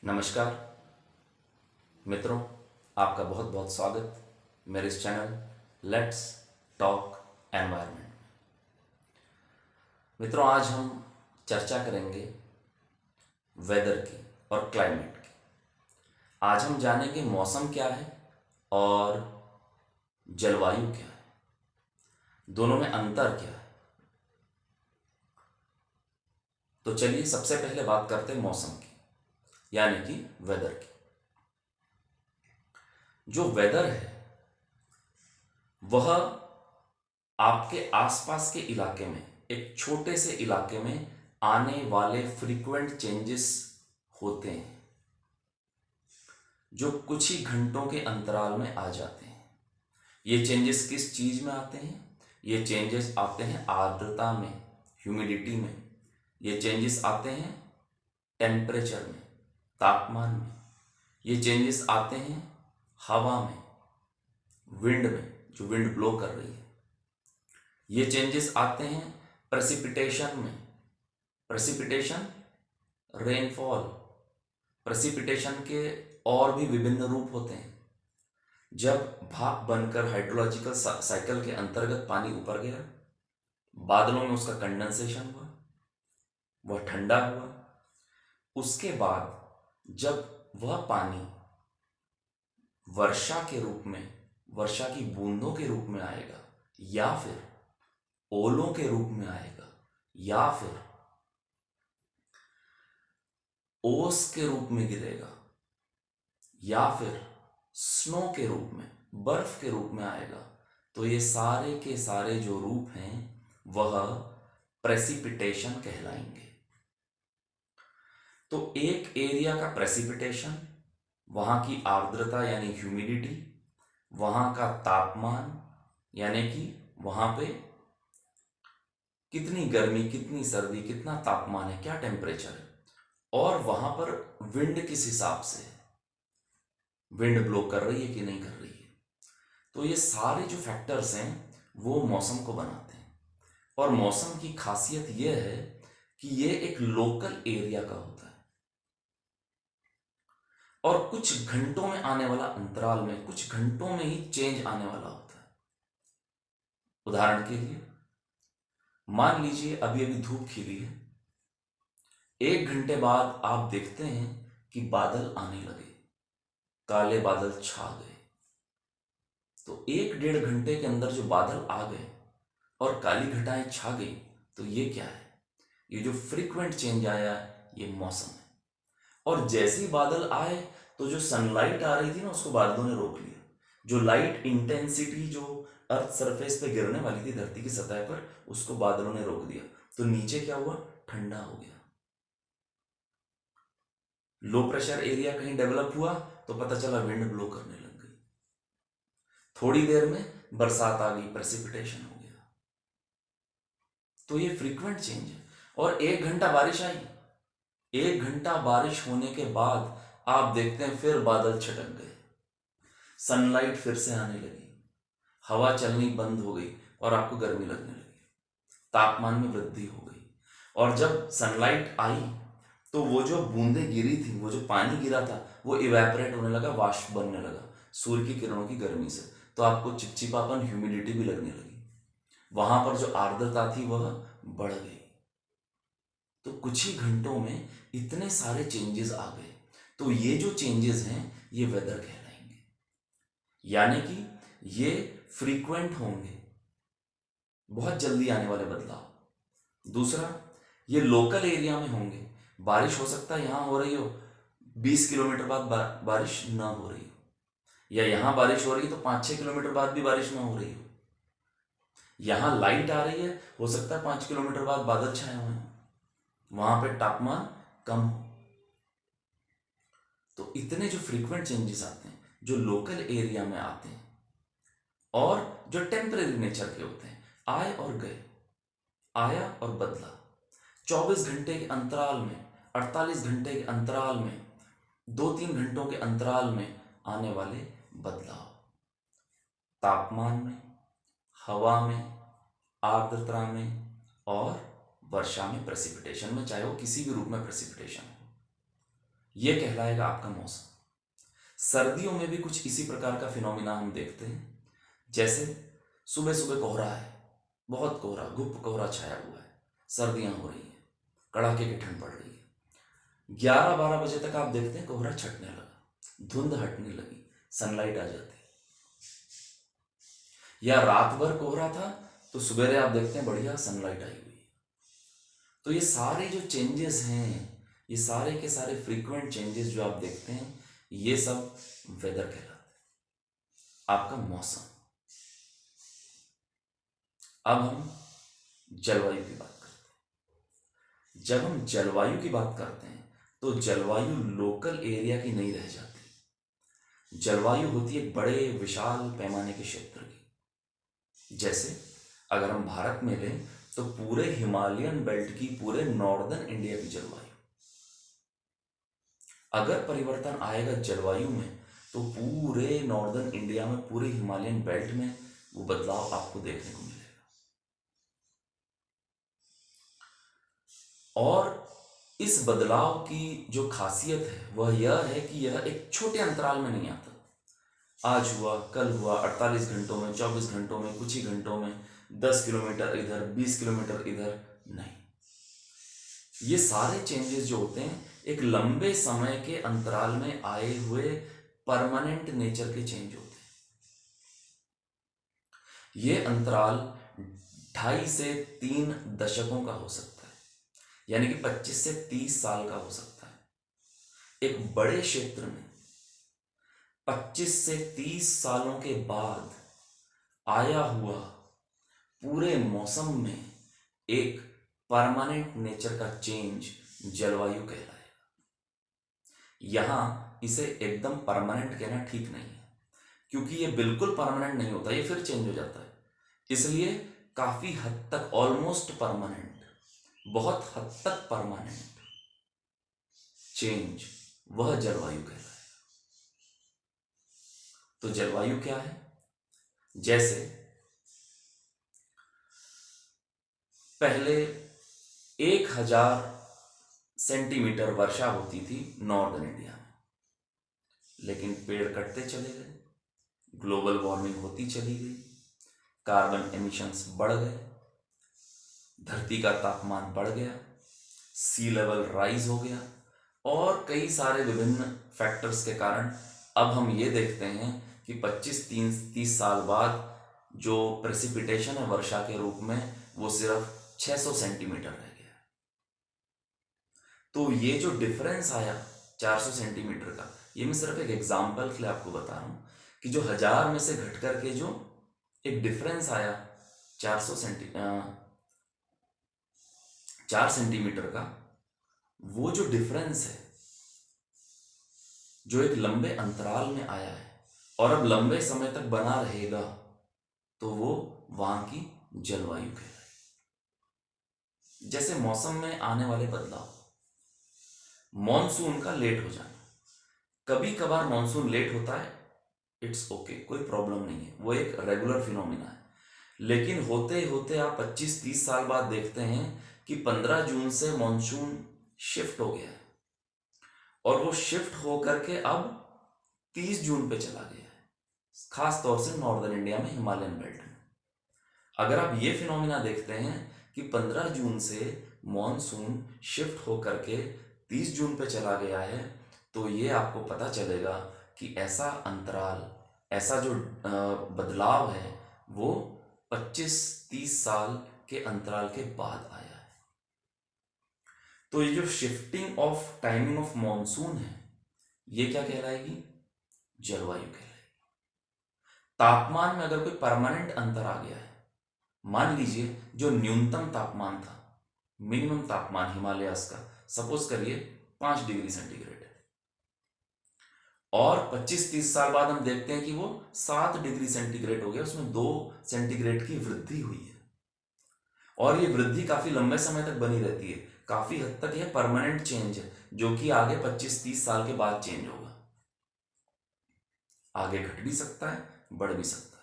नमस्कार मित्रों, आपका बहुत बहुत स्वागत मेरे इस चैनल लेट्स टॉक एनवायरनमेंट। मित्रों, आज हम चर्चा करेंगे वेदर की और क्लाइमेट की। आज हम जानेंगे मौसम क्या है और जलवायु क्या है, दोनों में अंतर क्या है। तो चलिए सबसे पहले बात करते हैं मौसम की, यानी कि वेदर की। जो वेदर है वह आपके आसपास के इलाके में, एक छोटे से इलाके में आने वाले फ्रीक्वेंट चेंजेस होते हैं जो कुछ ही घंटों के अंतराल में आ जाते हैं। ये चेंजेस किस चीज में आते हैं? ये चेंजेस आते हैं आर्द्रता में, ह्यूमिडिटी में। ये चेंजेस आते हैं टेम्परेचर में, तापमान में। ये चेंजेस आते हैं हवा में, विंड में, जो विंड ब्लो कर रही है। ये चेंजेस आते हैं प्रेसिपिटेशन में। Precipitation, rainfall. प्रेसिपिटेशन के और भी विभिन्न रूप होते हैं। जब भाप बनकर हाइड्रोलॉजिकल साइकिल के अंतर्गत पानी ऊपर गया, बादलों में उसका कंडेंसेशन हुआ, वह ठंडा हुआ। उसके बाद जब वह पानी वर्षा के रूप में, वर्षा की बूंदों के रूप में आएगा, या फिर ओलों के रूप में आएगा, या फिर ओस के रूप में गिरेगा, या फिर स्नो के रूप में, बर्फ के रूप में आएगा, तो ये सारे के सारे जो रूप हैं वह प्रेसिपिटेशन कहलाएंगे। तो एक एरिया का प्रेसिपिटेशन, वहां की आर्द्रता यानी ह्यूमिडिटी, वहां का तापमान यानी कि वहां पे कितनी गर्मी, कितनी सर्दी, कितना तापमान है, क्या टेम्परेचर है, और वहां पर विंड किस हिसाब से है, विंड ब्लो कर रही है कि नहीं कर रही है। तो ये सारे जो फैक्टर्स हैं वो मौसम को बनाते हैं। और मौसम की खासियत यह है कि ये एक लोकल एरिया का होता है और कुछ घंटों में आने वाला, अंतराल में कुछ घंटों में ही चेंज आने वाला होता है। उदाहरण के लिए मान लीजिए अभी अभी धूप खिली है, 1 घंटे बाद आप देखते हैं कि बादल आने लगे, काले बादल छा गए। तो 1 डेढ़ घंटे के अंदर जो बादल आ गए और काली घटाएं छा गई, तो ये क्या है? ये जो फ्रीक्वेंट चेंज आया है, ये मौसम है। और जैसे ही बादल आए तो जो सनलाइट आ रही थी ना, उसको बादलों ने रोक लिया। जो लाइट इंटेंसिटी जो अर्थ सरफेस पे गिरने वाली थी, धरती की सतह पर, उसको बादलों ने रोक दिया। तो नीचे क्या हुआ? ठंडा हो गया। लो प्रेशर एरिया कहीं डेवलप हुआ तो पता चला विंड ब्लो करने लग गई। थोड़ी देर में बरसात आ गई, प्रेसिपिटेशन हो गया। तो ये फ्रीक्वेंट चेंज है। और 1 घंटा बारिश आई, 1 घंटा बारिश होने के बाद आप देखते हैं फिर बादल छटक गए, सनलाइट फिर से आने लगी, हवा चलनी बंद हो गई और आपको गर्मी लगने लगी, तापमान में वृद्धि हो गई। और जब सनलाइट आई तो वो जो बूंदें गिरी थी, वो जो पानी गिरा था, वो इवेपोरेट होने लगा, वाष्प बनने लगा सूर्य की किरणों की गर्मी से। तो आपको चिपचिपापन, ह्यूमिडिटी भी लगने लगी। वहां पर जो आर्द्रता थी वह बढ़ गई। तो कुछ ही घंटों में इतने सारे चेंजेस आ गए। तो ये जो चेंजेस हैं ये वेदर कहलाएंगे, यानी कि ये फ्रीक्वेंट होंगे, बहुत जल्दी आने वाले बदलाव। दूसरा, ये लोकल एरिया में होंगे। बारिश हो सकता है यहां हो रही हो, 20 किलोमीटर बाद बारिश ना हो रही हो, या यहां बारिश हो रही है तो 5-6 किलोमीटर बाद भी बारिश ना हो रही हो। यहां लाइट आ रही है, हो सकता है 5 किलोमीटर बाद बादल छाए हुए हैं, वहां पे तापमान कम हो। तो इतने जो फ्रीक्वेंट चेंजेस आते हैं, जो लोकल एरिया में आते हैं, और जो टेम्परेरी नेचर के होते हैं, आए और गए, आया और बदला। 24 घंटे के अंतराल में, 48 घंटे के अंतराल में, 2-3 घंटों के अंतराल में आने वाले बदलाव, तापमान में, हवा में, आर्द्रता में और वर्षा में, प्रेसिपिटेशन में, चाहे वो किसी भी रूप में प्रेसिपिटेशन हो। ये कहलाएगा आपका मौसम। सर्दियों में भी कुछ इसी प्रकार का फिनोमिना हम देखते हैं। जैसे सुबह सुबह कोहरा है, बहुत कोहरा, गुप्त कोहरा छाया हुआ है, सर्दियां हो रही हैं, कड़ाके की ठंड पड़ रही है। 11-12 बजे तक आप देखते हैं कोहरा छटने लगा, धुंध हटने लगी, सनलाइट आ जाती। या रात भर कोहरा था तो सवेरे आप देखते हैं बढ़िया सनलाइट आई हुई। तो ये सारे जो चेंजेस हैं, ये सारे के सारे फ्रीक्वेंट चेंजेस जो आप देखते हैं, ये सब वेदर कहलाते हैं, आपका मौसम। अब हम जलवायु की बात करते हैं। जब हम जलवायु की बात करते हैं तो जलवायु लोकल एरिया की नहीं रह जाती। जलवायु होती है बड़े विशाल पैमाने के क्षेत्र की। जैसे अगर हम भारत में लें तो पूरे हिमालयन बेल्ट की, पूरे नॉर्दर्न इंडिया की जलवायु। अगर परिवर्तन आएगा जलवायु में तो पूरे नॉर्दर्न इंडिया में, पूरे हिमालयन बेल्ट में वो बदलाव आपको देखने को मिलेगा। और इस बदलाव की जो खासियत है वह यह है कि यह एक छोटे अंतराल में नहीं आता। आज हुआ, कल हुआ, 48 घंटों में, 24 घंटों में, कुछ ही घंटों में, 10 किलोमीटर इधर, 20 किलोमीटर इधर नहीं। ये सारे चेंजेस जो होते हैं एक लंबे समय के अंतराल में आए हुए परमानेंट नेचर के चेंज होते हैं। ये अंतराल 2.5 से 3 दशकों का हो सकता है, यानी कि 25 से 30 साल का हो सकता है। एक बड़े क्षेत्र में 25 से 30 सालों के बाद आया हुआ पूरे मौसम में एक परमानेंट नेचर का चेंज जलवायु कहलाएगा। यहां इसे एकदम परमानेंट कहना ठीक नहीं है, क्योंकि ये बिल्कुल परमानेंट नहीं होता, ये फिर चेंज हो जाता है। इसलिए काफी हद तक, ऑलमोस्ट परमानेंट, बहुत हद तक परमानेंट चेंज वह जलवायु कहलाएगा। तो जलवायु क्या है? जैसे पहले 1000 सेंटीमीटर वर्षा होती थी नॉर्दर्न इंडिया में, लेकिन पेड़ कटते चले गए, ग्लोबल वार्मिंग होती चली गई, कार्बन एमिशंस बढ़ गए, धरती का तापमान बढ़ गया, सी लेवल राइज हो गया, और कई सारे विभिन्न फैक्टर्स के कारण अब हम ये देखते हैं कि 25-30 साल बाद जो प्रेसिपिटेशन है वर्षा के रूप में, वो सिर्फ 600 सेंटीमीटर रह गया। तो ये जो डिफरेंस आया 400 सेंटीमीटर का, ये मैं सिर्फ एक एग्जाम्पल के लिए आपको बता रहा हूँ कि जो 1000 में से घट करके जो एक डिफरेंस आया 4 सेंटीमीटर का, वो जो डिफरेंस है जो एक लंबे अंतराल में आया है और अब लंबे समय तक बना रहेगा, तो वो वहां की जलवायु कहलाएगी। जैसे मौसम में आने वाले बदलाव, मॉनसून का लेट हो जाना। कभी कभार मॉनसून लेट होता है, इट्स ओके, कोई प्रॉब्लम नहीं है, वो एक रेगुलर फिनोमिना है। लेकिन होते होते आप 25-30 साल बाद देखते हैं कि 15 जून से मॉनसून शिफ्ट हो गया है, और वो शिफ्ट होकर के अब 30 जून पे चला गया है, खास तौर से नॉर्दर्न इंडिया में, हिमालयन बेल्ट में। अगर आप ये फिनोमिना देखते हैं कि 15 जून से मॉनसून शिफ्ट होकर के 30 जून पे चला गया है, तो ये आपको पता चलेगा कि ऐसा अंतराल, ऐसा जो बदलाव है वो 25-30 साल के अंतराल के बाद आया है। तो ये जो shifting of timing of monsoon है, ये क्या कहलाएगी? जलवायु कहलाएगी। तापमान में अगर कोई परमानेंट अंतर आ गया है, मान लीजिए जो न्यूनतम तापमान था, मिनिमम तापमान हिमालयास का, सपोज करिए 5 डिग्री सेंटीग्रेड है, और 25-30 साल बाद हम देखते हैं कि वो 7 डिग्री सेंटीग्रेड हो गया, उसमें 2 सेंटीग्रेड की वृद्धि हुई है, और ये वृद्धि काफी लंबे समय तक बनी रहती है, काफी हद तक यह परमानेंट चेंज है, जो कि आगे 25-30 साल के बाद चेंज होगा। आगे घट भी सकता है, बढ़ भी सकता है।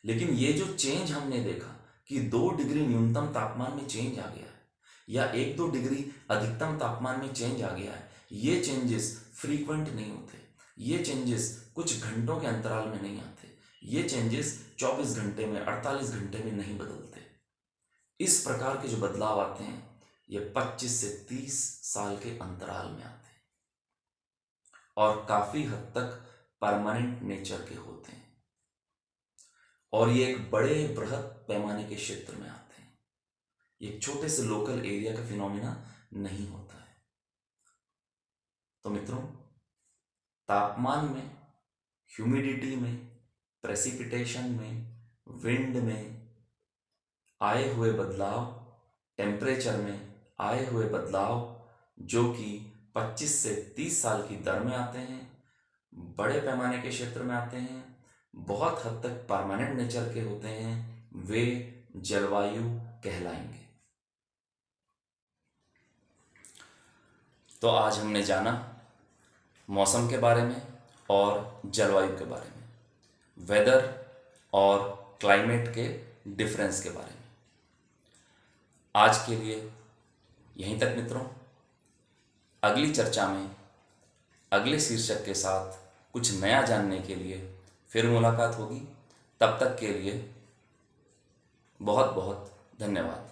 लेकिन ये जो चेंज हमने देखा कि 2 डिग्री न्यूनतम तापमान में चेंज आ गया है, या 1-2 डिग्री अधिकतम तापमान में चेंज आ गया है, ये चेंजेस फ्रीक्वेंट नहीं होते, ये चेंजेस कुछ घंटों के अंतराल में नहीं आते, ये चेंजेस 24 घंटे में 48 घंटे में नहीं बदलते। इस प्रकार के जो बदलाव आते हैं ये 25 से 30 साल के अंतराल में आते हैं और काफी हद तक परमानेंट नेचर के होते हैं और ये एक बड़े बृहद पैमाने के क्षेत्र में आते हैं। ये एक छोटे से लोकल एरिया का फिनोमिना नहीं होता है। तो मित्रों, तापमान में, ह्यूमिडिटी में, प्रेसिपिटेशन में, विंड में आए हुए बदलाव, टेम्परेचर में आए हुए बदलाव जो कि 25 से 30 साल की दर में आते हैं, बड़े पैमाने के क्षेत्र में आते हैं, बहुत हद तक परमानेंट नेचर के होते हैं, वे जलवायु कहलाएंगे। तो आज हमने जाना मौसम के बारे में और जलवायु के बारे में, वेदर और क्लाइमेट के डिफरेंस के बारे में। आज के लिए यहीं तक मित्रों। अगली चर्चा में अगले शीर्षक के साथ कुछ नया जानने के लिए फिर मुलाकात होगी। तब तक के लिए बहुत बहुत धन्यवाद।